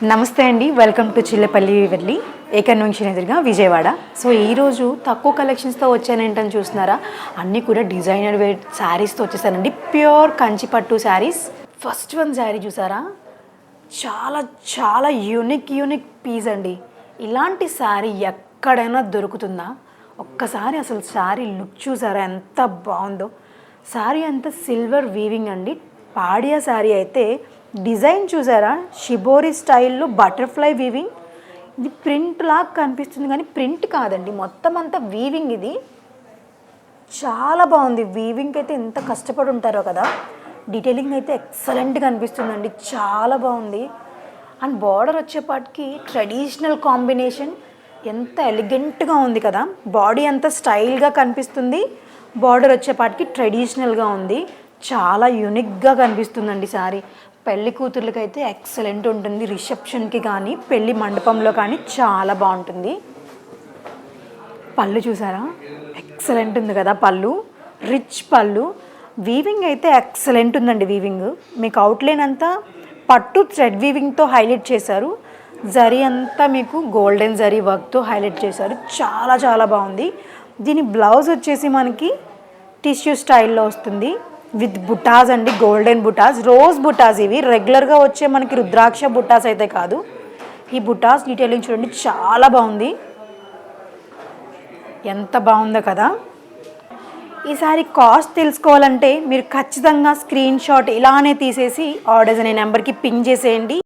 నమస్తే అండి, welcome to Chillapalli వెళ్ళి ఏకన్వెన్షన్ ఎదురుగా విజయవాడ. సో ఈరోజు తక్కువ కలెక్షన్స్తో వచ్చానేంటని చూస్తున్నారా, అన్నీ కూడా డిజైనర్ వేర్ శారీస్తో వచ్చేసానండి. ప్యూర్ కంచిపట్టు శారీస్. ఫస్ట్ వన్ శారీ చూసారా, చాలా చాలా యూనిక్ పీస్ అండి. ఇలాంటి శారీ ఎక్కడైనా దొరుకుతుందా? ఒక్కసారి అసలు శారీ లుక్ చూసారా ఎంత బాగుందో. శారీ అంతా సిల్వర్ వీవింగ్ అండి. పాడియా శారీ అయితే డిజైన్ చూసారా, షిబోరి స్టైల్లో బటర్ఫ్లై వీవింగ్. ఇది ప్రింట్ లాగా కనిపిస్తుంది కానీ ప్రింట్ కాదండి, మొత్తం అంతా వీవింగ్. ఇది చాలా బాగుంది. వీవింగ్ అయితే ఎంత కష్టపడి ఉంటారో కదా. డీటెయిలింగ్ అయితే ఎక్సలెంట్గా అనిపిస్తుందండి, చాలా బాగుంది. అండ్ బార్డర్ వచ్చేపాటికి ట్రెడిషనల్ కాంబినేషన్, ఎంత ఎలిగెంట్గా ఉంది కదా. బాడీ అంతా స్టైల్గా కనిపిస్తుంది, బార్డర్ వచ్చేపాటికి ట్రెడిషనల్గా ఉంది. చాలా యూనిక్గా కనిపిస్తుందండి శారీ. పెళ్లి కూతుర్లకి అయితే ఎక్సలెంట్ ఉంటుంది, రిసెప్షన్కి కానీ పెళ్లి మండపంలో కానీ చాలా బాగుంటుంది. పళ్ళు చూసారా, ఎక్సలెంట్ ఉంది కదా పళ్ళు, రిచ్ పళ్ళు. వీవింగ్ అయితే ఎక్సలెంట్ ఉందండి. వీవింగ్ మీకు అవుట్లైన్ అంతా పట్టు థ్రెడ్ వీవింగ్తో హైలైట్ చేశారు. జరీ అంతా మీకు గోల్డెన్ జరీ వర్క్తో హైలైట్ చేశారు. చాలా చాలా బాగుంది. దీని బ్లౌజ్ వచ్చేసి మనకి టిష్యూ స్టైల్లో వస్తుంది విత్ బుటాస్ అండి, గోల్డెన్ బుటాస్, రోజ్ బుటాస్. ఇవి రెగ్యులర్గా వచ్చే మనకి రుద్రాక్ష బుటాస్ అయితే కాదు. ఈ బుటాస్ డీటెయిలింగ్ చూడండి, చాలా బాగుంది. ఎంత బాగుందో కదా. ఈసారి కాస్ట్ తెలుసుకోవాలంటే మీరు ఖచ్చితంగా స్క్రీన్ షాట్ ఇలానే తీసేసి ఆర్డర్స్ అనే నెంబర్కి పింగ్ చేసేయండి.